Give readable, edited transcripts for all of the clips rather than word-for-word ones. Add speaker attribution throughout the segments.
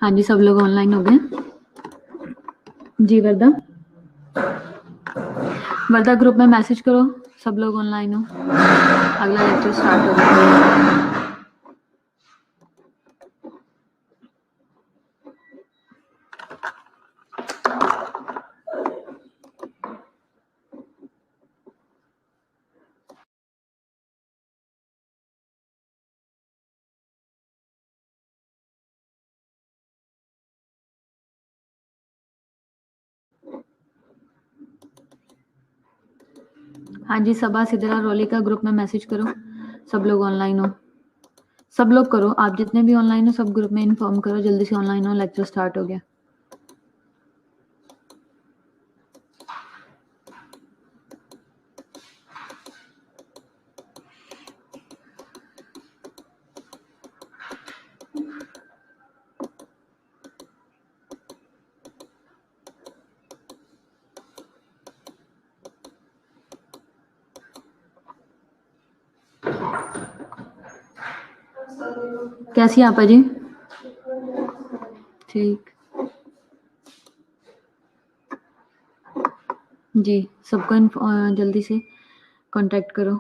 Speaker 1: हाँ जी, सब लोग ऑनलाइन हो गए। जी वर्दा, वर्दा ग्रुप में मैसेज करो, सब लोग ऑनलाइन हो। अगला लेक्चर स्टार्ट हो गया। हाँ जी, सबा सिद्रा रोलिका ग्रुप में मैसेज करो, सब लोग ऑनलाइन हो। सब लोग करो, आप जितने भी ऑनलाइन हो सब ग्रुप में इन्फॉर्म करो, जल्दी से ऑनलाइन हो, लेक्चर स्टार्ट हो गया। कैसी आपा जी? ठीक जी, सबको जल्दी से कांटेक्ट करो।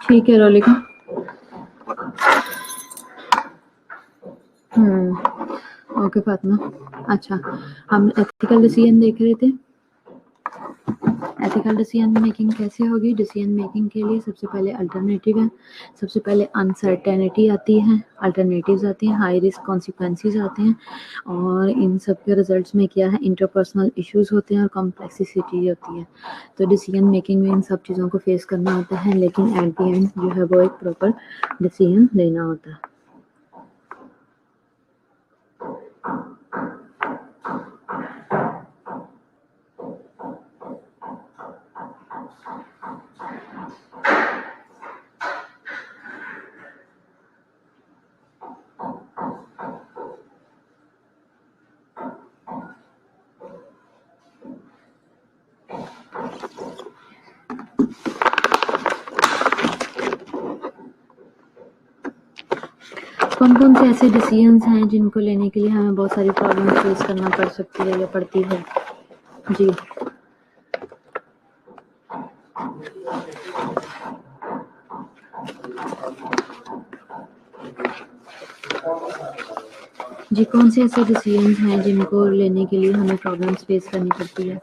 Speaker 1: ठीक है रोलिका। ओके फातिमा। अच्छा, हम एथिकल डिसीजन देख रहे थे। एथिकल डिसीजन मेकिंग कैसे होगी? डिसीजन मेकिंग के लिए सबसे पहले अल्टरनेटिव है, सबसे पहले अनसर्टेनिटी आती है, अल्टरनेटिव्स आती हैं, हाई रिस्क कॉन्सिक्वेंसेस आते हैं, और इन सब के रिजल्ट्स में क्या है, इंटरपर्सनल इश्यूज होते हैं और कॉम्प्लेक्सिसिटी होती है। तो डिसीजन मेकिंग में इन सब चीज़ों को फेस करना होता है, लेकिन एट द एंड जो है वो एक प्रॉपर डिसीजन लेना होता है। कौन कौन से ऐसे डिसीजंस हैं जिनको लेने के लिए हमें बहुत सारी प्रॉब्लम फेस करना पड़ सकती है या पड़ती है? जी जी, कौन से ऐसे डिसीजंस हैं जिनको लेने के लिए हमें प्रॉब्लम्स फेस करनी पड़ती है?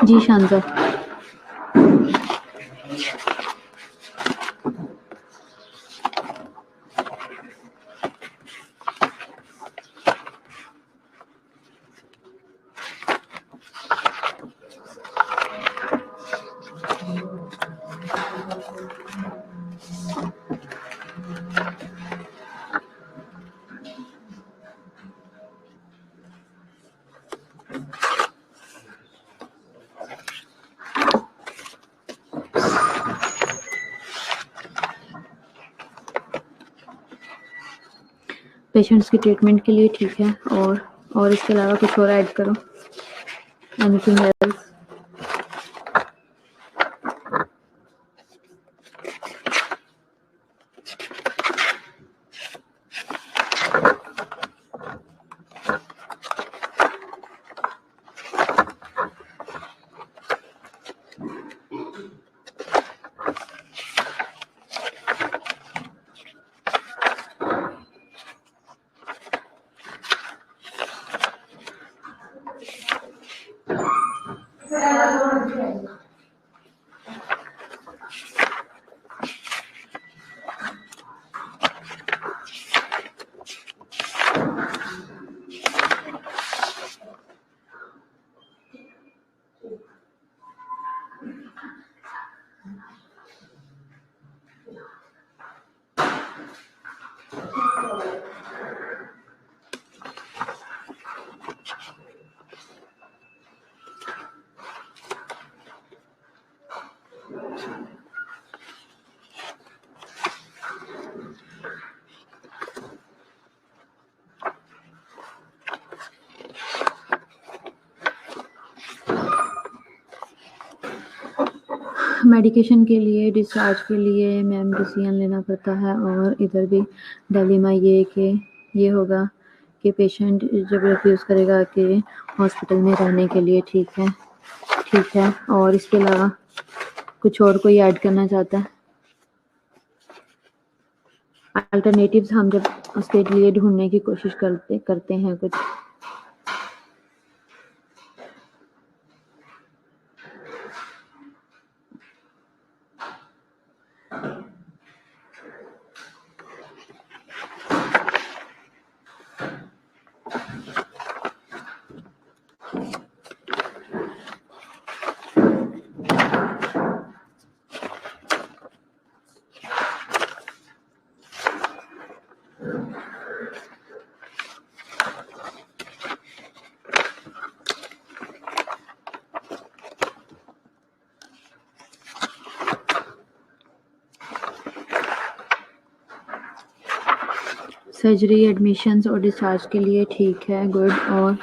Speaker 1: जी शांता। पेशेंट्स की ट्रीटमेंट के लिए ठीक है, और इसके अलावा कुछ और ऐड करो, एनीथिंग एल्स? मेडिकेशन के लिए, डिस्चार्ज के लिए मैम डिसीजन लेना पड़ता है, और इधर भी डिलेमा ये होगा कि पेशेंट जब रिफ्यूज़ करेगा कि हॉस्पिटल में रहने के लिए, ठीक है, और इसके अलावा कुछ और कोई ऐड करना चाहता है? अल्टरनेटिव्स हम जब उसके लिए ढूंढने की कोशिश करते हैं कुछ। सर्जरी, एडमिशन्स और डिस्चार्ज के लिए ठीक है, गुड। और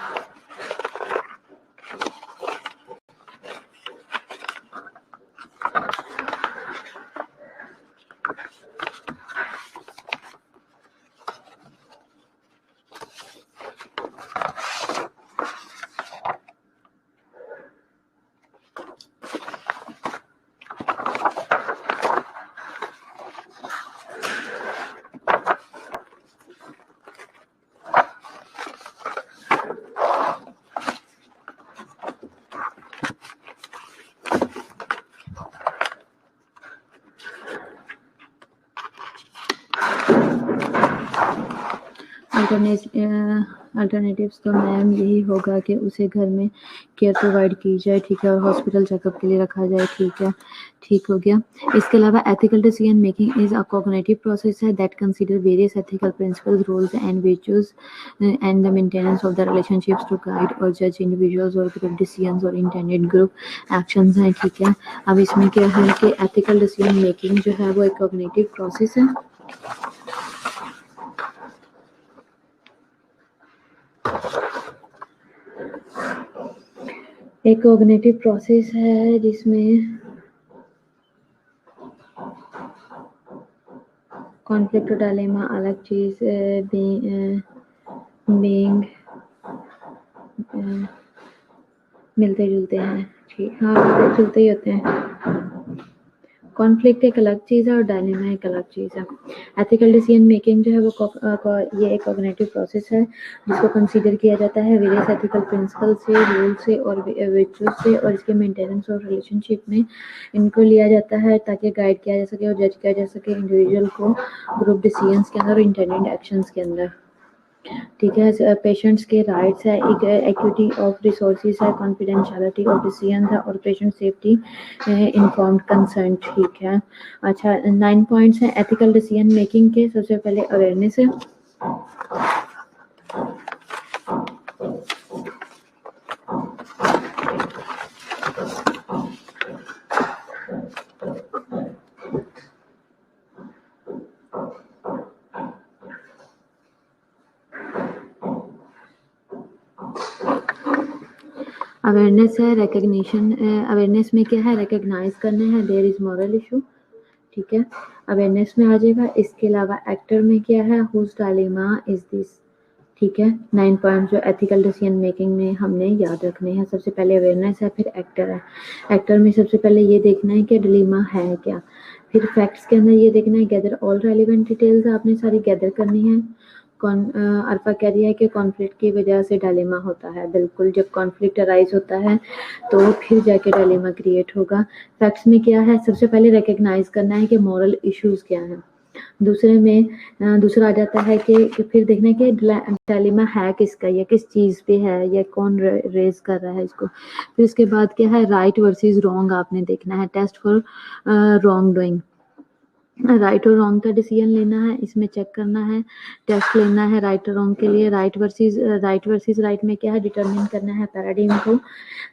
Speaker 1: अल्टरनेटिव्स तो मैम यही होगा कि उसे घर में केयर प्रोवाइड की जाए, ठीक है, और हॉस्पिटल चेकअप के लिए रखा जाए, ठीक है, ठीक हो गया। इसके अलावा ethical decision making is a cognitive process है that consider various ethical principles, rules and virtues and the maintenance of the relationships to guide or judge individuals or group decisions or intended group actions हैं, ठीक है। अब इसमें क्या है कि ethical decision making जो है वो एक कॉग्निटिव प्रोसेस है। एक कॉग्निटिव प्रोसेस है जिसमें कॉन्फ्लिक्ट और डायलेमा अलग चीज बीइंग मिलते जुलते हैं, ठीक, हाँ मिलते जुलते ही होते हैं। कॉन्फ्लिक्ट एक अलग चीज़ है और डायलेमा एक अलग चीज़ है। एथिकल डिसीजन मेकिंग जो है वो ये एक कॉग्निटिव प्रोसेस है जिसको कंसीडर किया जाता है वेरियस एथिकल प्रिंसिपल से, रूल से और virtues से, और इसके मेंटेनेंस और रिलेशनशिप में इनको लिया जाता है ताकि गाइड किया जा सके और जज किया जा सके इंडिविजुअल को ग्रुप डिसीजंस के अंदर और इंटेंडेड एक्शंस के अंदर, ठीक है। पेशेंट्स के राइट्स है, इक्विटी ऑफ रिसोर्सेज है, कॉन्फिडेंशियलिटी ऑफ डिसीजन है और पेशेंट सेफ्टी, इन्फॉर्म्ड कंसेंट, ठीक है। अच्छा, 9 पॉइंट्स हैं एथिकल डिसीजन मेकिंग के। सबसे पहले अवेयरनेस है, अवेयरनेस है, रिकग्निशन, अवेयरनेस में क्या है, रिकग्नाइज करना है देयर इज मॉरल इशू, ठीक है, अवेयरनेस में आ जाएगा। इसके अलावा एक्टर में क्या है, हुज डायलेमा इज दिस, ठीक है। 9 पॉइंट जो एथिकल डिसीजन मेकिंग में हमने याद रखने हैं। सबसे पहले अवेयरनेस है, फिर एक्टर है। एक्टर में सबसे पहले ये देखना है कि डिलेमा है क्या, फिर फैक्ट्स के अंदर ये देखना है गैदर ऑल रेलिवेंट डिटेल्स आपने सारी गैदर करनी है। अरफा कह रही है कि कॉन्फ्लिक्ट की वजह से डायलेमा होता है, बिल्कुल, जब कॉन्फ्लिक्ट अराइज होता है तो फिर जाके डायलेमा क्रिएट होगा। फैक्ट्स में क्या है, सबसे पहले रिकग्नाइज करना है कि मॉरल इश्यूज क्या हैं। दूसरे में दूसरा आ जाता है कि फिर देखना है कि डायलेमा है किसका, या किस चीज़ पे है, या कौन रेज कर रहा है इसको। फिर इसके बाद क्या है, राइट वर्सेस रॉन्ग आपने देखना है, test for wrongdoing, right और रॉन्ग का डिसीजन लेना है, इसमें चेक करना है, टेस्ट लेना है राइट और रॉन्ग के लिए। राइट वर्सेस राइट में क्या है, डिटरमिन करना है पैराडाइम को।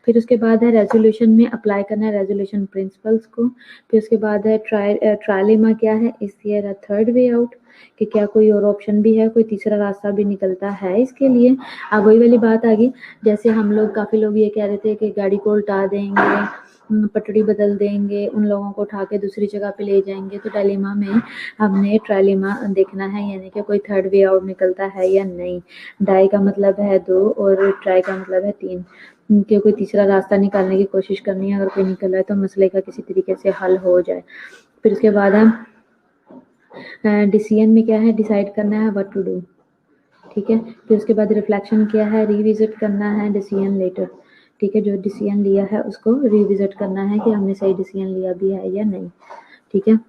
Speaker 1: फिर उसके बाद है रेजोल्यूशन में अप्लाई करना है रेजोल्यूशन प्रिंसिपल्स को। फिर उसके बाद है ट्रायलेमा क्या है, is there a third way out, कि क्या कोई और ऑप्शन भी है, कोई तीसरा रास्ता भी निकलता है इसके लिए। अब वही वाली बात आ गई, जैसे हम लोग काफ़ी लोग ये कह रहे थे कि गाड़ी को उल्टा देंगे, पटड़ी बदल देंगे, उन लोगों को उठा के दूसरी जगह पे ले जाएंगे, तो डायलेमा में हमने ट्रायलेमा देखना है, यानी कि कोई थर्ड वे आउट निकलता है या नहीं। डाई का मतलब है 2 और ट्राई का मतलब है 3, कि कोई तीसरा रास्ता निकालने की कोशिश करनी है, अगर कोई निकल रहा है तो मसले का किसी तरीके से हल हो जाए। फिर उसके बाद है डिसीजन में क्या है, डिसाइड करना है व्हाट टू डू, ठीक है। फिर उसके बाद रिफ्लेक्शन क्या है, रिविजिट करना है डिसीजन लेटर, ठीक है, जो डिसीजन लिया है उसको रिविजिट करना है कि हमने सही डिसीजन लिया भी है या नहीं, ठीक है।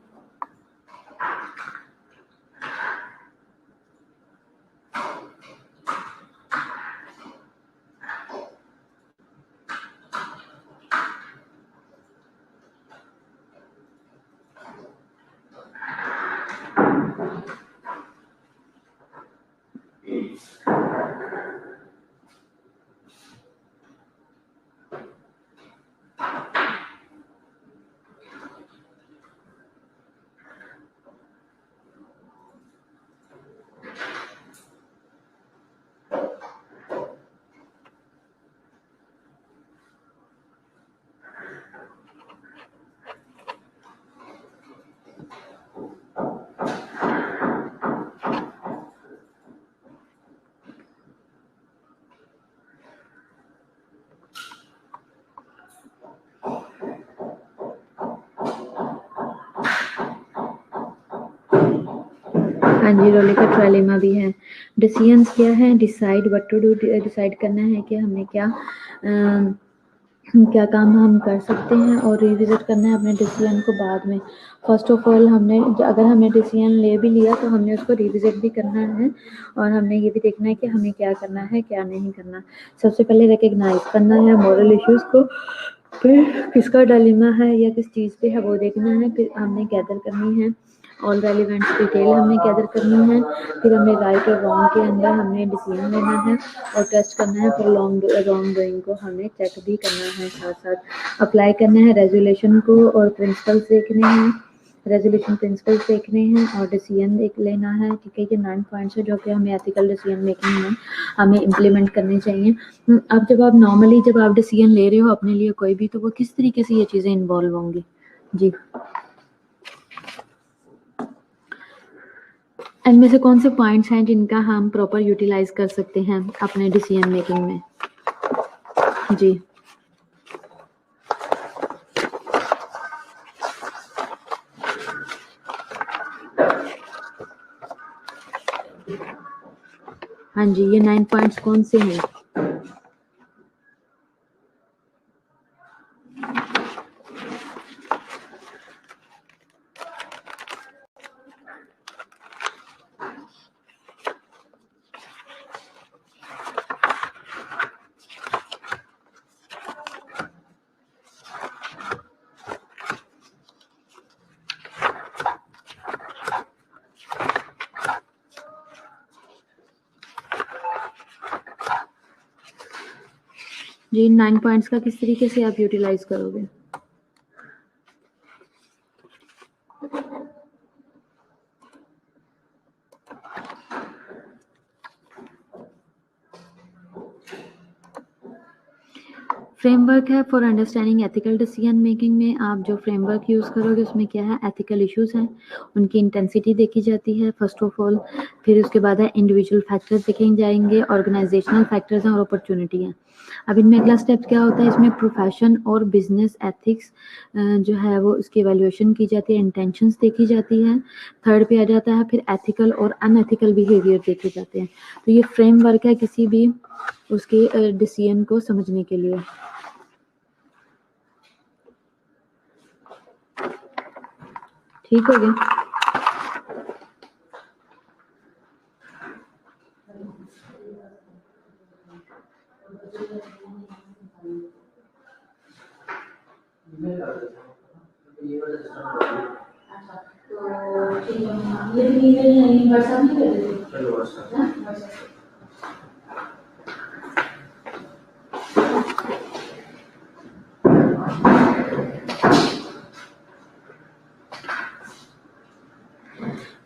Speaker 1: हाँ जी, रोले का ट्रायलेमा भी है। डिसीजंस क्या है, decide what to do, decide करना है कि हमें क्या क्या काम हम कर सकते हैं और रिविज़िट करना है अपने डिसीजन को बाद में। फ़र्स्ट ऑफ़ ऑल अगर हमने डिसीजन ले भी लिया तो हमने उसको रिविज़िट भी करना है और हमने ये भी देखना है कि हमें क्या करना है, क्या नहीं करना। सबसे पहले रिकॉग्नाइज़ करना है मॉरल इश्यूज़ को, फिर किसका डिलेमा है या किस चीज़ पे है वो देखना है, फिर हमने गैदर करनी है ऑल रेलिवेंट डिटेल हमने गैदर करनी है, फिर हमें राइट और रॉन्ग के अंदर हमने डिसीजन लेना है और टेस्ट करना है, फिर रॉन्ग डूइंग को हमें चेक भी करना है, साथ साथ अप्लाई करना है रेजोल्यूशन को और प्रिंसिपल्स देखने हैं, रेजोल्यूशन प्रिंसिपल्स देखने हैं और डिसीजन देख लेना है। ठीक है, ये 9 पॉइंट्स है जो कि हमें एथिकल डिसीजन मेकिंग में हमें इम्प्लीमेंट करने चाहिए। अब जब आप नॉर्मली जब आप डिसीजन ले रहे हो अपने लिए कोई भी, तो वो किस तरीके से ये चीज़ें इन्वॉल्व होंगी? जी, इनमें से कौन से पॉइंट्स हैं जिनका हम प्रॉपर यूटिलाइज कर सकते हैं अपने डिसीजन मेकिंग में? जी, हाँ जी, ये 9 पॉइंट्स कौन से हैं? जी, 9 पॉइंट्स का किस तरीके से आप यूटिलाइज करोगे? फ्रेमवर्क है for understanding ethical decision making में आप जो फ्रेमवर्क यूज़ करोगे उसमें क्या है, एथिकल इश्यूज़ हैं, उनकी इंटेंसिटी देखी जाती है फर्स्ट ऑफ ऑल, फिर उसके बाद है इंडिविजुअल फैक्टर्स देखे जाएंगे, ऑर्गेनाइजेशनल फैक्टर्स हैं और अपॉर्चुनिटी है। अब इनमें अगला स्टेप क्या होता है, इसमें प्रोफेशन और बिजनेस एथिक्स जो है वो उसकी एवेल्यूएशन की जाती है, इंटेंशंस देखी जाती है, थर्ड पे आ जाता है फिर एथिकल और अनएथिकल बिहेवियर देखे जाते हैं। तो ये फ्रेमवर्क है किसी भी उसके डिसीजन को समझने के लिए। ठीक हो गया?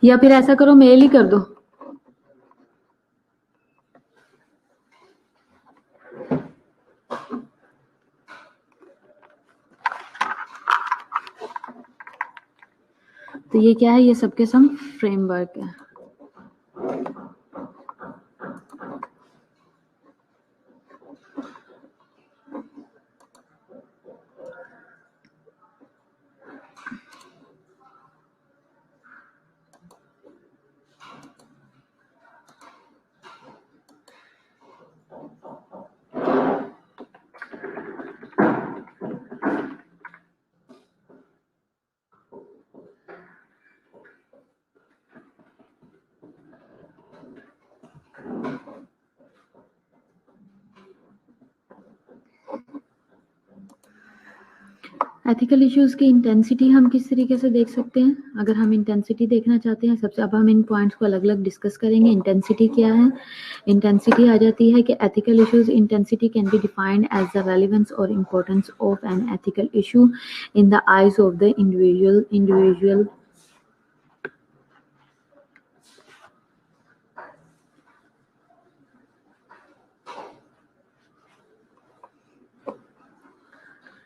Speaker 1: या फिर ऐसा करो मेल ही कर दो। तो ये क्या है, ये सबके सम फ्रेमवर्क है। एथिकल इश्यूज की इंटेंसिटी हम किस तरीके से देख सकते हैं? अगर हम इंटेंसिटी देखना चाहते हैं, सबसे अब हम इन पॉइंट्स को अलग अलग डिस्कस करेंगे। इंटेंसिटी क्या है? इंटेंसिटी आ जाती है कि ethical issues intensity can be defined as the relevance और importance of an ethical issue in the eyes of the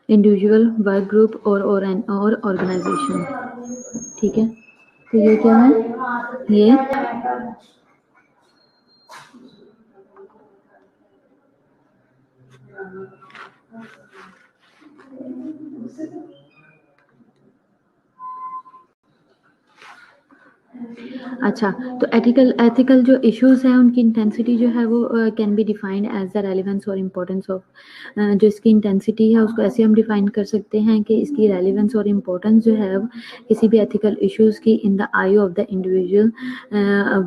Speaker 1: individual work group और ऑर्गेनाइजेशन। ठीक है, तो ये क्या है, ये अच्छा, तो एथिकल जो इश्यूज हैं उनकी इंटेंसिटी जो है वो can be defined as the relevance और इम्पोर्टेंस ऑफ, जो इसकी इंटेंसिटी है उसको ऐसे हम डिफाइन कर सकते हैं कि इसकी रेलिवेंस और इम्पोर्टेंस जो है किसी भी एथिकल इश्यूज की in the I of the individual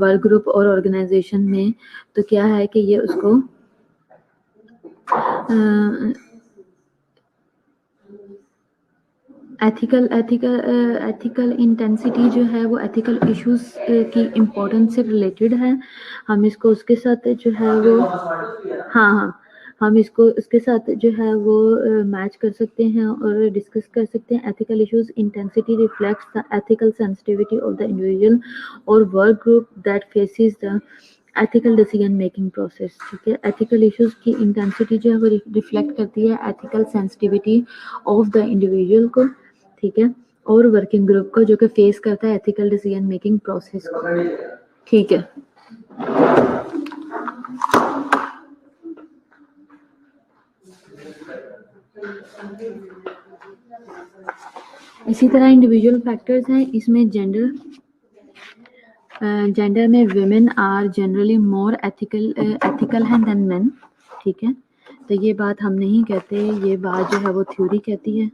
Speaker 1: work group और ऑर्गेनाइजेशन में, तो क्या है कि ये उसको एथिकल इंटेंसिटी जो है वो एथिकल इश्यूज की इम्पोर्टेंस से रिलेटेड है। हम इसको उसके साथ जो है वो हाँ, हम इसको उसके साथ जो है वो मैच कर सकते हैं और डिस्कस कर सकते हैं। Ethical issues intensity reflects the ethical sensitivity of the individual और work group that faces the ethical decision making process. ठीक है, एथिकल इश्यूज की इंटेंसिटी जो है वो रिफ्लेक्ट करती है ethical sensitivity of the individual को, ठीक है, और वर्किंग ग्रुप को जो कि फेस करता है एथिकल डिसीजन मेकिंग प्रोसेस को। ठीक है, इसी तरह इंडिविजुअल फैक्टर्स हैं इसमें जेंडर में women are generally more ethical हैं देन मेन। ठीक है, तो ये बात हम नहीं कहते, ये बात जो है वो थ्योरी कहती है।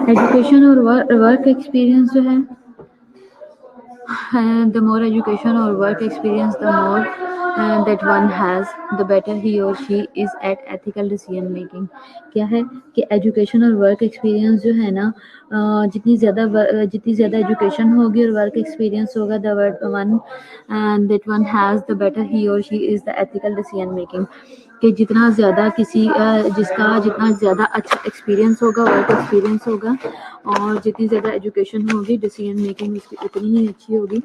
Speaker 1: एजुकेशन और वर्क एक्सपीरियंस जो है, the more education or work experience, the more that one has, the better he or she is at ethical decision making। क्या है कि एजुकेशन और वर्क एक्सपीरियंस जो है ना, जितनी ज़्यादा एजुकेशन होगी और वर्क एक्सपीरियंस होगा, the one that one has, the better he or she is the ethical decision making। कि जितना ज़्यादा जिसका जितना ज़्यादा अच्छा एक्सपीरियंस होगा, वर्क एक्सपीरियंस होगा, और जितनी ज़्यादा एजुकेशन होगी, डिसीजन मेकिंग उसकी उतनी ही अच्छी होगी।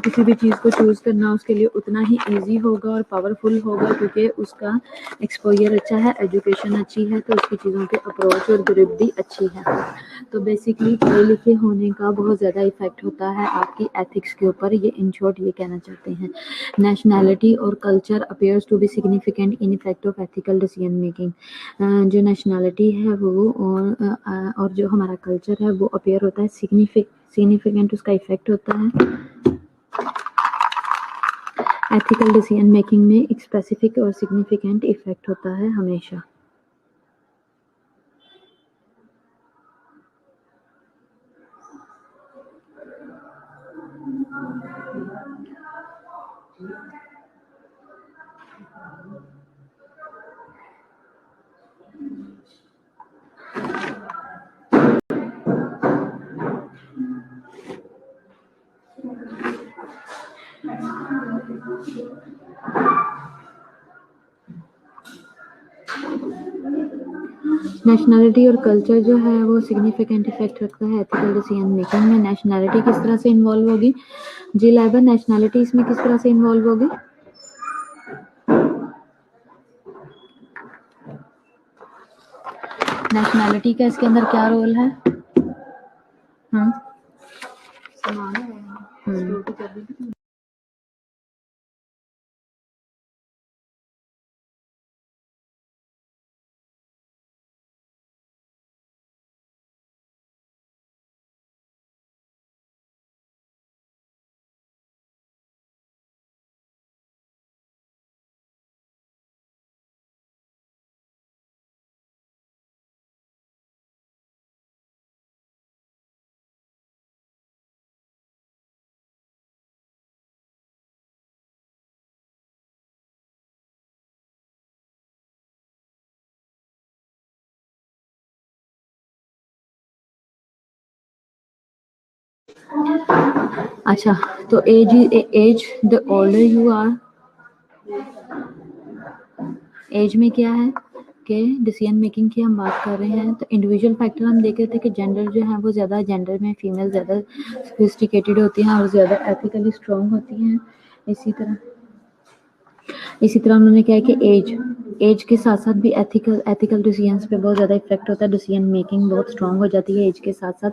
Speaker 1: किसी भी चीज़ को चूज़ करना उसके लिए उतना ही ईजी होगा और पावरफुल होगा, क्योंकि उसका एक्सपोजर अच्छा है, एजुकेशन अच्छी है, तो उसकी चीज़ों के अप्रोच और ग्रिप भी अच्छी है। तो बेसिकली पढ़े लिखे होने का बहुत ज़्यादा इफेक्ट होता है आपकी एथिक्स के ऊपर, ये इन शॉर्ट ये कहना चाहते हैं। नेशनैलिटी और culture appears to be significant in effect of ethical decision making. जो नेशनैलिटी है वो और जो हमारा कल्चर है वो अपीयर होता है, सिग्निफिकेंट उसका इफेक्ट होता है एथिकल डिसीजन मेकिंग में। एक स्पेसिफिक और सिग्निफिकेंट इफेक्ट होता है हमेशा। नेशनैलिटी और कल्चर जो है वो सिग्निफिकेंट इफेक्ट रखता है एथिकल डिसीजन मेकिंग में। नेशनैलिटी किस तरह से इन्वॉल्व होगी जी लाइबा, नेशनैलिटी इसमें किस तरह से इन्वॉल्व होगी? नेशनैलिटी का इसके अंदर क्या रोल है? अच्छा, तो as the older you are, age में क्या है के डिसीजन मेकिंग की हम बात कर रहे हैं तो इंडिविजुअल फैक्टर हम देख रहे थे कि जेंडर जो है वो ज़्यादा जेंडर में फीमेल ज़्यादा सोफिस्टिकेटेड होती हैं और ज़्यादा एथिकली स्ट्रॉन्ग होती हैं। इसी तरह उन्होंने क्या है कि एज के साथ साथ भी एथिकल डिसीजंस पे बहुत ज़्यादा इफेक्ट होता है। डिसीजन मेकिंग बहुत स्ट्रांग हो जाती है एज के साथ साथ।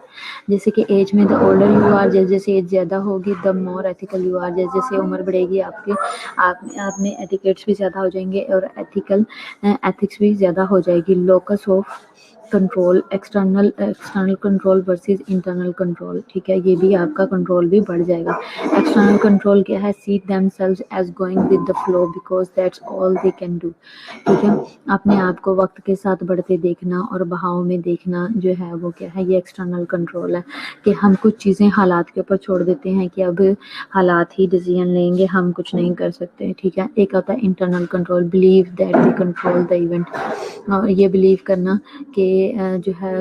Speaker 1: जैसे कि एज में द ओल्डर यू आर, जैसे जैसे एज ज़्यादा होगी the more ethical you are, जैसे जैसे उम्र बढ़ेगी आपकी आप में एटिकेट्स भी ज़्यादा हो जाएंगे और एथिक्स भी ज़्यादा हो जाएगी। Locus of control, external control versus internal control, ठीक है, ये भी आपका कंट्रोल भी बढ़ जाएगा। एक्सटर्नल कंट्रोल क्या है? See themselves as going with the flow because that's all they can do, ठीक है। अपने आप को वक्त के साथ बढ़ते देखना और बहाव में देखना जो है वो क्या है? ये एक्सटर्नल कंट्रोल है कि हम कुछ चीज़ें हालात के ऊपर छोड़ देते हैं कि अब हालात ही डिसीजन लेंगे, हम कुछ नहीं कर सकते, ठीक है। एक आता है internal control, believe that we control the event, और ये बिलीव करना कि जो है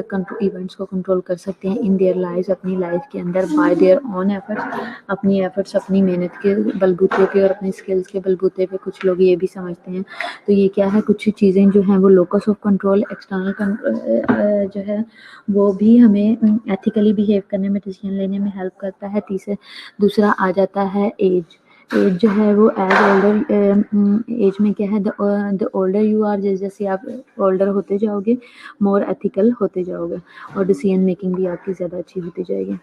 Speaker 1: इवेंट्स को कंट्रोल कर सकते हैं इन देयर लाइव्स, अपनी लाइफ के अंदर, बाय देयर ओन एफर्ट्स, अपनी एफर्ट्स, अपनी मेहनत के बलबूते पे और अपनी स्किल्स के बलबूते पे। कुछ लोग ये भी समझते हैं। तो ये क्या है? कुछ चीज़ें जो हैं वो लोकस ऑफ कंट्रोल, एक्सटर्नल जो है वो भी हमें एथिकली बिहेव करने में, डिसीजन लेने में हेल्प करता है। दूसरा आ जाता है एज। एज जो है वो एज ओल्डर, एज में क्या है? द ओल्डर यू आर, जैसे जैसे आप ओल्डर होते जाओगे मोर एथिकल होते जाओगे और डिसीजन मेकिंग भी आपकी ज़्यादा अच्छी होती जाएगी।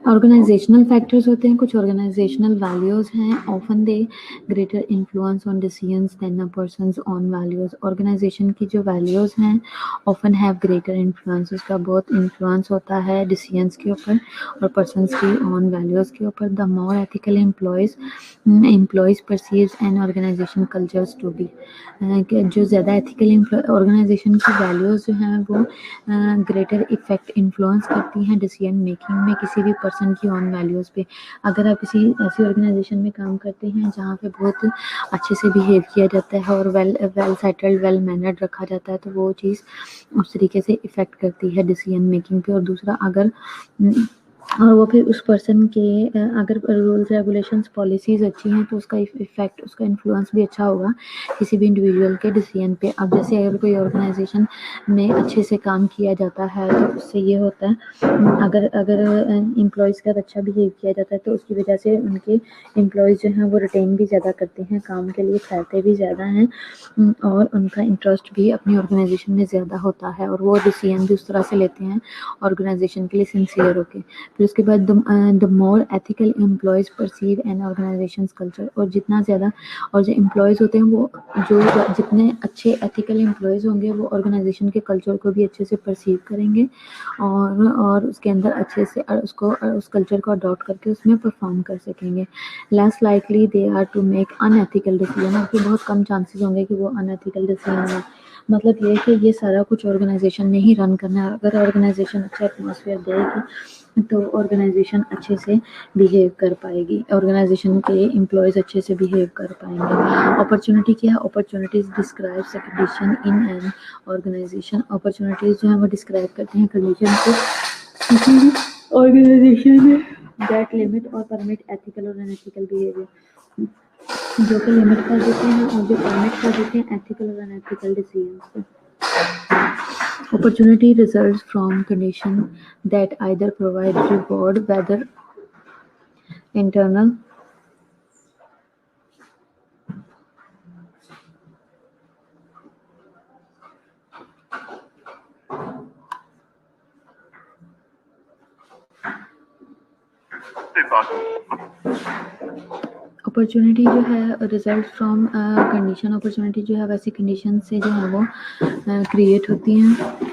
Speaker 1: ऑर्गेनाइजेशनल फैक्टर्स होते हैं, कुछ ऑर्गेनाइजेशनल वैल्यूज़ हैं। Often they greater influence on decisions than a person's on values. Organisation की जो वैल्यूज़ हैं ऑफन हैव ग्रेटर इन्फ्लुएंस, उसका बहुत इन्फ्लुएंस होता है डिसीजंस के ऊपर और पर्सन्स की ऑन वैल्यूज़ के ऊपर। The more ethical employees perceives an organisation cultures to be, जो ज़्यादा एथिकल ऑर्गेनाइजेशन की वैल्यूज़ जो हैं वो ग्रेटर इफेक्ट इन्फ्लुएंस करती हैं डिसीजन मेकिंग में किसी भी पर्सन की ऑन वैल्यूज़ पे। अगर आप किसी ऐसी ऑर्गेनाइजेशन में काम करते हैं जहाँ पे बहुत अच्छे से बिहेव किया जाता है और well well settled, well mannered रखा जाता है, तो वो चीज़ उस तरीके से इफ़ेक्ट करती है डिसीजन मेकिंग पे। और दूसरा, अगर और वो फिर उस पर्सन के अगर रूल्स रेगुलेशंस पॉलिसीज़ अच्छी हैं तो उसका इफ़ेक्ट, उसका इन्फ्लुएंस भी अच्छा होगा किसी भी इंडिविजुअल के डिसीजन पे। अब जैसे अगर कोई ऑर्गेनाइजेशन में अच्छे से काम किया जाता है तो उससे ये होता है, अगर अगर एम्प्लॉयज़ का अच्छा बिहेव किया जाता है तो उसकी वजह से उनके एम्प्लॉयज़ जो हैं वो रिटेन भी ज़्यादा करते हैं, काम के लिए ठहरते भी ज़्यादा हैं और उनका इंटरेस्ट भी अपनी ऑर्गेनाइजेशन में ज़्यादा होता है और वो डिसीजन भी उस तरह से लेते हैं ऑर्गेनाइजेशन के लिए सिंसियर होके। फिर उसके बाद the more ethical employees perceive an organisation culture, और जितना ज़्यादा और जो एम्प्लॉयज़ होते हैं वो जो जितने अच्छे एथिकल एम्प्लॉयज़ होंगे वो ऑर्गेनाइजेशन के कल्चर को भी अच्छे से परसीव करेंगे और उसके अंदर अच्छे से उसको उस कल्चर को अडॉप्ट करके उसमें परफॉर्म कर सकेंगे। Less likely they are to make unethical decision, और फिर बहुत कम चांसेस होंगे कि वो अनएथिकल डिसीजन लें। मतलब ये कि ये सारा कुछ ऑर्गेनाइजेशन ने ही रन करना है। अगर ऑर्गेनाइजेशन अच्छा एटमॉस्फेयर देगी तो ऑर्गेनाइजेशन अच्छे से बिहेव कर पाएगी, ऑर्गेनाइजेशन के एम्प्लॉयज़ अच्छे से बिहेव कर पाएंगे। अपॉर्चुनिटी क्या है? Opportunities describes a condition in an organisation. Opportunities जो है वो डिस्क्राइब करते हैं कंडीशन को किसी भी ऑर्गेनाइजेशन में दैट लिमिट और परमिट एथिकल और अनएथिकल बिहेवियर, जो कि लिमिट कर देते हैं और जो परमिट कर देते हैं एथिकल और अनएथिकल डिसीजंस को। Opportunity results from conditions that either provide reward, whether internal opportunity जो है रिजल्ट फ्रॉम कंडीशन, अपॉर्चुनिटी जो है वैसी कंडीशन से जो है वो क्रिएट होती हैं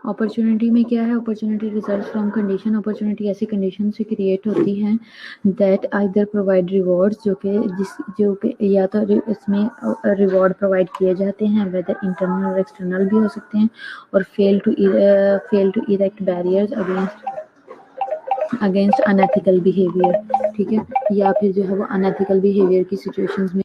Speaker 1: अपॉर्चुनिटी में क्या है, opportunity result from condition, opportunity ऐसी कंडीशन से क्रिएट होती हैं दैट आइदर प्रोवाइड रिवॉर्ड्स, जो कि या तो इसमें रिवॉर्ड प्रोवाइड किए जाते हैं, वेदर इंटरनल और एक्सटर्नल भी हो सकते हैं, और fail to erect barriers against unethical behaviour, ठीक है, या फिर जो है वो अनएथिकल बिहेवियर की सिचुएशंस में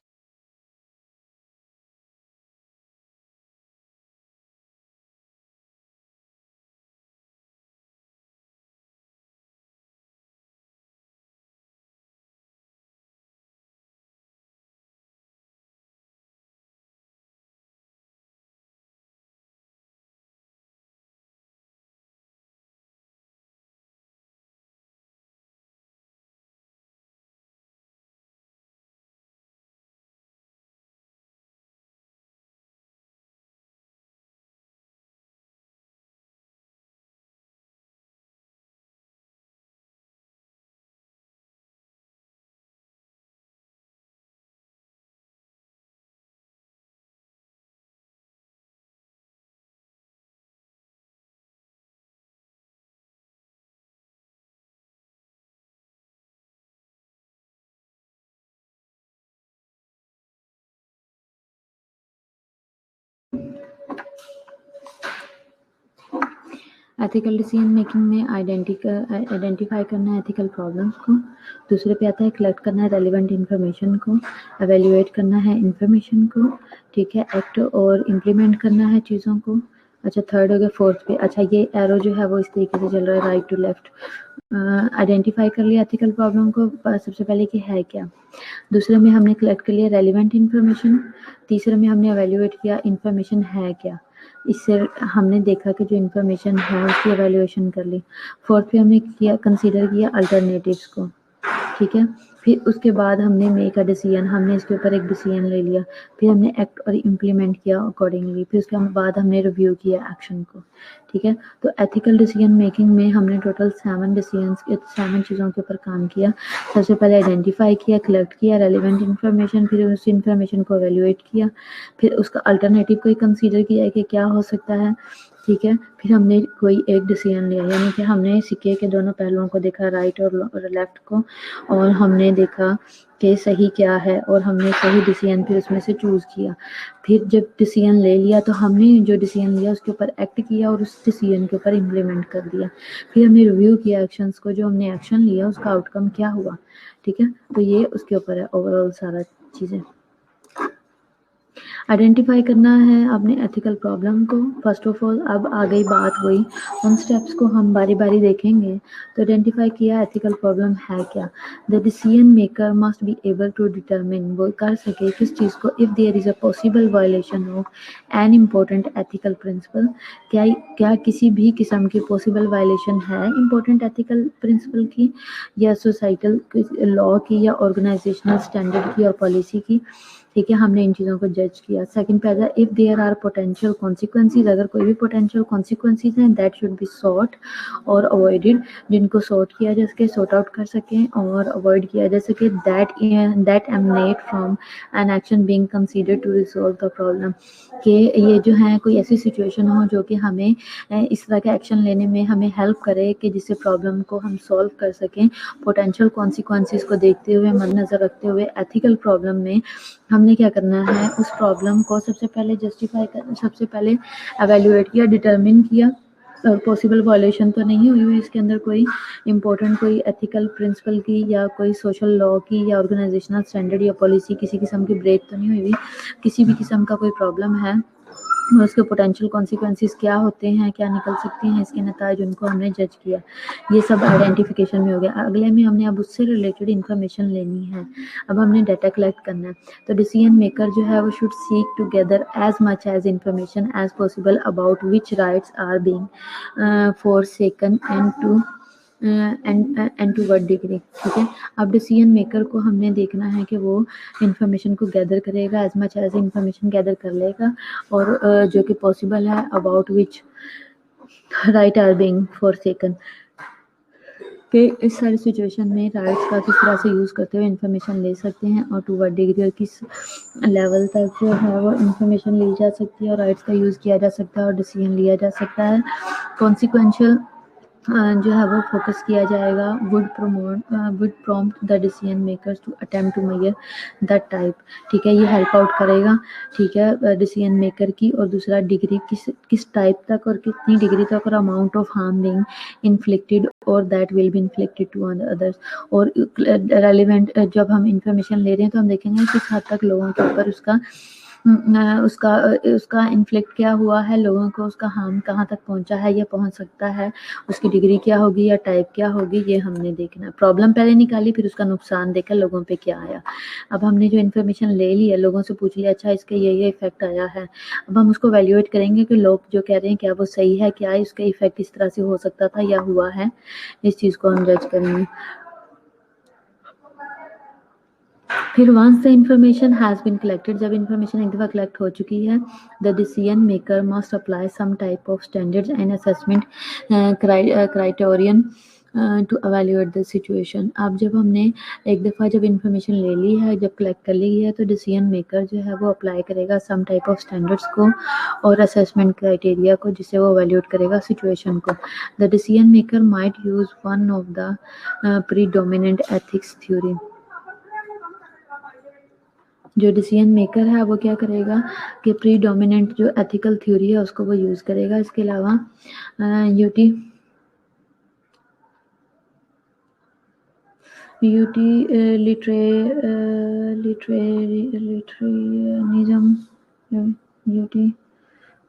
Speaker 1: एथिकल डिसीजन मेकिंग में आइडेंटिफाई करना है एथिकल प्रॉब्लम्स को, दूसरे पे आता है कलेक्ट करना है रेलिवेंट इन्फॉर्मेशन को, एवेल्युएट करना है इन्फॉर्मेशन को, ठीक है, एक्ट और इम्प्लीमेंट करना है चीज़ों को। अच्छा, थर्ड हो गया, फोर्थ पे, अच्छा ये एरो जो है वो इस तरीके से चल रहा है राइट टू लेफ्ट। आइडेंटिफाई कर लिया एथिकल प्रॉब्लम को सबसे पहले कि है क्या, दूसरे में हमने कलेक्ट कर लिया रेलिवेंट इन्फॉर्मेशन, तीसरे में हमने एवेल्युएट किया इन्फॉर्मेशन है क्या, इससे हमने देखा कि जो इन्फॉर्मेशन है उसकी एवेल्युएशन कर ली, फोर्थ पे हमने किया कंसीडर किया अल्टरनेटिव्स को, ठीक है, फिर उसके बाद हमने मेक अ डिसीजन, हमने इसके ऊपर एक डिसीजन ले लिया, फिर हमने एक्ट और इम्प्लीमेंट किया अकॉर्डिंगली, फिर उसके बाद हमने रिव्यू किया एक्शन को, ठीक है। तो एथिकल डिसीजन मेकिंग में हमने टोटल 7 चीज़ों के ऊपर काम किया। सबसे पहले आइडेंटिफाई किया, कलेक्ट किया रेलिवेंट इन्फॉर्मेशन, फिर उस इन्फॉर्मेशन को एवेल्युएट किया, फिर उसका अल्टरनेटिव को कंसीडर किया कि क्या हो सकता है, ठीक है, फिर हमने कोई एक डिसीजन लिया, यानी कि हमने सिक्के के दोनों पहलुओं को देखा, राइट और लेफ्ट को, और हमने देखा कि सही क्या है और हमने सही डिसीजन फिर उसमें से चूज़ किया। फिर जब डिसीजन ले लिया तो हमने जो डिसीजन लिया उसके ऊपर एक्ट किया और उस डिसीजन के ऊपर इम्प्लीमेंट कर दिया। फिर हमने रिव्यू किया एक्शंस को, जो हमने एक्शन लिया उसका आउटकम क्या हुआ, ठीक है। तो ये उसके ऊपर है ओवरऑल सारा चीज़ें। आइडेंटिफाई करना है अपने एथिकल प्रॉब्लम को। फर्स्ट ऑफ ऑल अब आ गई बात हुई, उन स्टेप्स को हम बारी बारी देखेंगे। तो आइडेंटिफाई किया एथिकल प्रॉब्लम है क्या, the decision maker must be able to determine, वो कर सके किस चीज़ को, if there is a possible violation of an important ethical principle, क्या किसी भी किस्म की पॉसिबल वायलेशन है इम्पोर्टेंट एथिकल प्रिंसिपल की, या सोसाइटल लॉ की, या ऑर्गेनाइजेशनल स्टैंडर्ड की और पॉलिसी की, ठीक है, हमने इन चीज़ों को जज किया। सेकंड पे आता है if there are potential consequences, अगर कोई भी पोटेंशियल कॉन्सिक्वेंसेज हैं दैट शुड बी सॉट और अवॉइडेड, जिनको सॉर्ट किया जा सके, सॉर्ट आउट कर सकें और अवॉइड किया जा सके, that emanate from an action being considered to resolve the problem, कि ये जो है कोई ऐसी सिचुएशन हो जो कि हमें इस तरह का एक्शन लेने में हमें हेल्प करे कि जिससे प्रॉब्लम को हम सॉल्व कर सकें। पोटेंशियल कॉन्सिक्वेंसेज को देखते हुए, मद्देनज़र रखते हुए एथिकल प्रॉब्लम में हमने क्या करना है, उस प्रॉब्लम को सबसे पहले जस्टिफाई कर, सबसे पहले एवेल्युएट किया, डिटरमिन किया, और पॉसिबल वायलेशन तो नहीं हुई हुई इसके अंदर, कोई इंपॉर्टेंट कोई एथिकल प्रिंसिपल की या कोई सोशल लॉ की या ऑर्गेनाइजेशनल स्टैंडर्ड या पॉलिसी किसी किस्म की ब्रेक तो नहीं हुई हुई, किसी भी किस्म का कोई प्रॉब्लम है, उसके पोटेंशियल कॉन्सिक्वेंसेस क्या होते हैं, क्या निकल सकते हैं इसके नताज, उनको हमने जज किया। ये सब आइडेंटिफिकेशन में हो गया। अगले में हमने अब उससे रिलेटेड इन्फॉर्मेशन लेनी है, अब हमने डाटा कलेक्ट करना है। तो डिसीजन मेकर जो है वो should seek to gather as much as information as possible about which rights are being forsaken and to what degree, ठीक है। अब डिसीजन मेकर को हमने देखना है कि वो इन्फॉर्मेशन को गैदर करेगा, as much as information gather कर लेगा, और जो कि पॉसिबल है about which right are being forsaken, कि इस सारी सिचुएशन में राइट्स का किस तरह से यूज़ करते हुए इन्फॉर्मेशन ले सकते हैं और टू व्हाट डिग्री और किस लेवल तक जो है वो इन्फॉर्मेशन ली जा सकती है और राइट्स का यूज़ किया जा सकता है और डिसीजन लिया जा सकता है। कॉन्सिक्वेंशियल जो है वो फोकस किया जाएगा, would prompt the decision makers to attempt to measure that type. ठीक है, ये हेल्प आउट करेगा, ठीक है, डिसीजन मेकर की। और दूसरा, डिग्री किस टाइप तक और कितनी डिग्री तक और amount of harm being inflicted और that will be inflicted to others. और रेलिवेंट जब हम इंफॉर्मेशन ले रहे हैं तो हम देखेंगे किस हद तक लोगों के ऊपर उसका इन्फ्लिक्ट क्या हुआ है, लोगों को उसका हार्म कहाँ तक पहुंचा है या पहुंच सकता है, उसकी डिग्री क्या होगी या टाइप क्या होगी, ये हमने देखना है। प्रॉब्लम पहले निकाली, फिर उसका नुकसान देखा लोगों पे क्या आया। अब हमने जो इन्फॉर्मेशन ले ली है, लोगों से पूछ लिया, अच्छा इसका ये इफेक्ट आया है, अब हम उसको वैल्यूएट करेंगे कि लोग जो कह रहे हैं क्या वो सही है, क्या इसका इफेक्ट इस तरह से हो सकता था या हुआ है, इस चीज़ को हम जज करेंगे। फिर once the information has been collected, जब इंफॉर्मेशन एक दफ़ा कलेक्ट हो चुकी है, the decision maker must apply some type of standards and assessment criterion to evaluate the situation. अब जब हमने एक दफ़ा जब इंफॉर्मेशन ले ली है, जब कलेक्ट कर ली है, तो डिसीजन मेकर जो है वो अप्लाई करेगा सम टाइप ऑफ स्टैंडर्ड्स को और असेसमेंट क्राइटेरिया को, जिससे वो एवेल्यूएट करेगा सिचुएशन को। The decision maker might use one of the predominant ethics theory. जो डिसीजन मेकर है वो क्या करेगा कि प्रीडोमिनेंट जो एथिकल थ्योरी है उसको वो यूज़ करेगा। इसके अलावा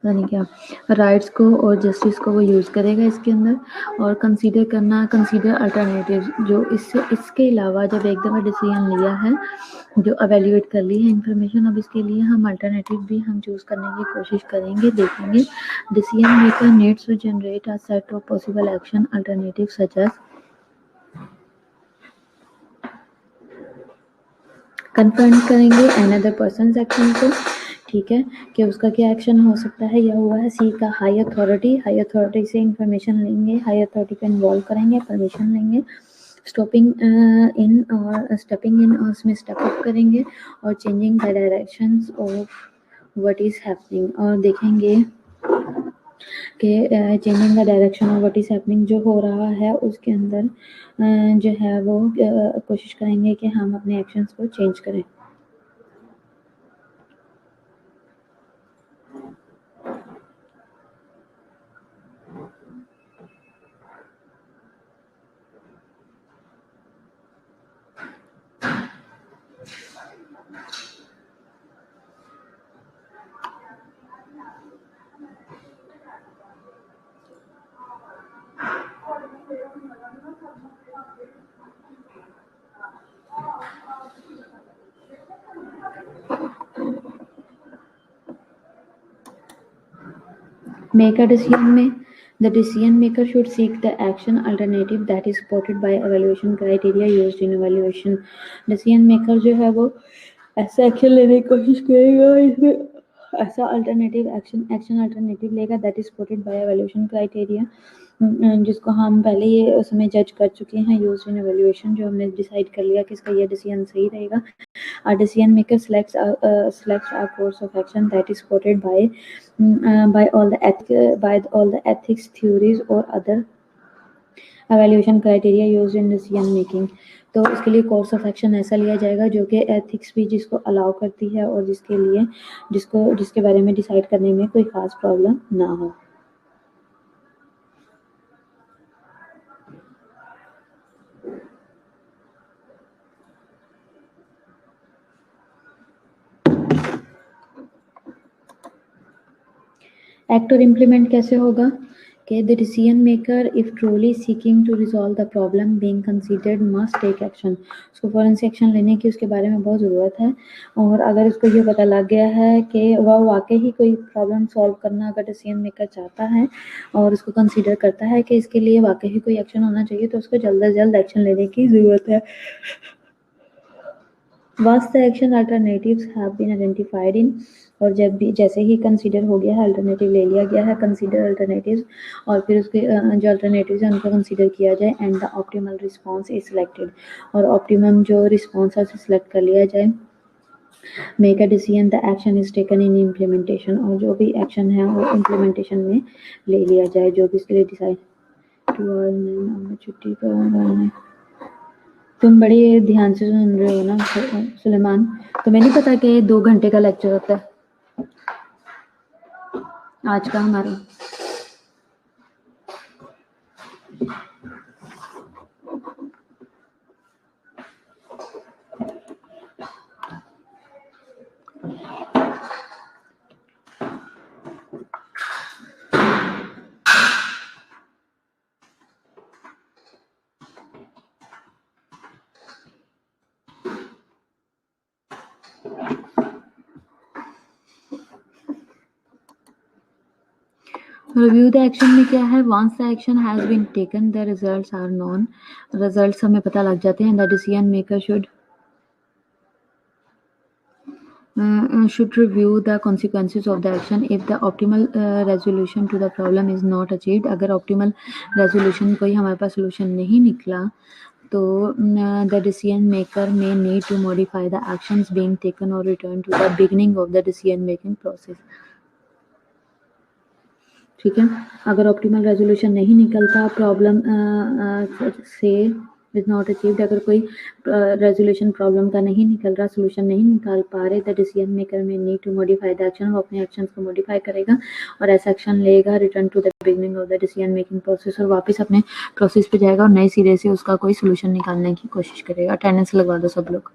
Speaker 1: नहीं क्या राइट्स को और जस्टिस को वो यूज़ करेगा इसके अंदर। और कंसीडर अल्टरनेटिव्स, जो इसके अलावा जब एक दफ़ा डिसीजन लिया है, जो एवेल्यूएट कर ली है इंफॉर्मेशन, अब इसके लिए हम अल्टरनेटिव भी हम चूज़ करने की कोशिश करेंगे, देखेंगे। Decision maker needs to generate a set of possible action alternative such as confront करेंगे अनदर पर्सन एक्शन को, ठीक है, कि उसका क्या एक्शन हो सकता है या हुआ है। सी का हाई अथॉरिटी से इंफॉर्मेशन लेंगे, हाई अथॉरिटी को इन्वॉल्व करेंगे, परमिशन लेंगे, स्टेपिंग इन और उसमें स्टेप अप करेंगे और changing the directions of what is happening, और देखेंगे कि changing the direction of what is happening जो हो रहा है उसके अंदर जो है वो कोशिश करेंगे कि हम अपने एक्शंस को चेंज करें। Make a decision में the decision maker should seek the action alternative that is supported by evaluation criteria used in evaluation। decision maker जो है वो ऐसा एक्शन लेने की कोशिश करेगा, इसमें ऐसा अल्टरनेटिव एक्शन अल्टरनेटिव लेगा that is supported by evaluation criteria, जिसको हम पहले ये उसमें जज कर चुके हैं यूज इन एवैल्यूएशन, जो हमने डिसाइड कर लिया कि इसका ये डिसीजन सही रहेगा। A decision maker selects a course of action that is supported by all the ethics theories or other evaluation criteria used in decision making। तो इसके लिए कोर्स ऑफ एक्शन ऐसा लिया जाएगा जो कि एथिक्स भी जिसको अलाउ करती है और जिसके बारे में डिसाइड करने में कोई खास प्रॉब्लम ना हो। एक्ट और इम्प्लीमेंट कैसे होगा कि the decision maker if truly seeking to resolve the problem being considered must take action. उसको फौरन से एक्शन लेने की उसके बारे में बहुत ज़रूरत है, और अगर उसको ये पता लग गया है कि वह वाकई ही कोई प्रॉब्लम सॉल्व करना अगर डिसीजन मेकर चाहता है और उसको कंसीडर करता है कि इसके लिए वाकई ही कोई एक्शन होना चाहिए, तो उसको जल्द से जल्द एक्शन लेने की ज़रूरत है। Once the action alternatives have been identified in और जब भी जैसे ही कंसीडर हो गया है, अल्टरनेटिव ले लिया गया है, कंसीडर अल्टरनेटिव, और फिर उसके जो अल्टरनेटिव है उनको कंसीडर किया जाए and the optimal response is selected, और ऑप्टिमम जो रिस्पॉन्स है उसे सिलेक्ट कर लिया जाए। Make a decision the action is taken in implementation, और जो भी एक्शन है वो इम्प्लीमेंटेशन में ले लिया जाए, जो भी इसके लिए डिसाइड। छुट्टी पर तुम बड़ी ध्यान से सुन रहे हो ना सुलेमान, तुम्हें नहीं पता कि 2 घंटे का लेक्चर होता है आज का हमारा? रिव्यू द एक्शन में क्या है, once the action has been taken the results are known, results हमें पता लग जाते हैं। The decision maker should review the consequences of the action if the optimal resolution to the problem is not achieved। अगर optimal resolution कोई हमारे पास solution नहीं निकला तो the decision maker may need to modify the actions being taken or return to the beginning of the decision making process। ठीक है, अगर optimal resolution नहीं निकलता, प्रॉब्लम से इज नॉट अचीव्ड, अगर कोई रेजोल्यूशन प्रॉब्लम का नहीं निकल रहा, सोल्यूशन नहीं निकाल पा रहे, द डिसीजन मेकर में need to modify the action, वो अपने एक्शंस को मॉडिफाई करेगा और ऐसा एक्शन लेगा, return to the beginning of the decision making process, और वापस अपने प्रोसेस पे जाएगा और नए सिरे से उसका कोई सोल्यूशन निकालने की कोशिश करेगा। अटेंडेंस लगवा दो सब लोग।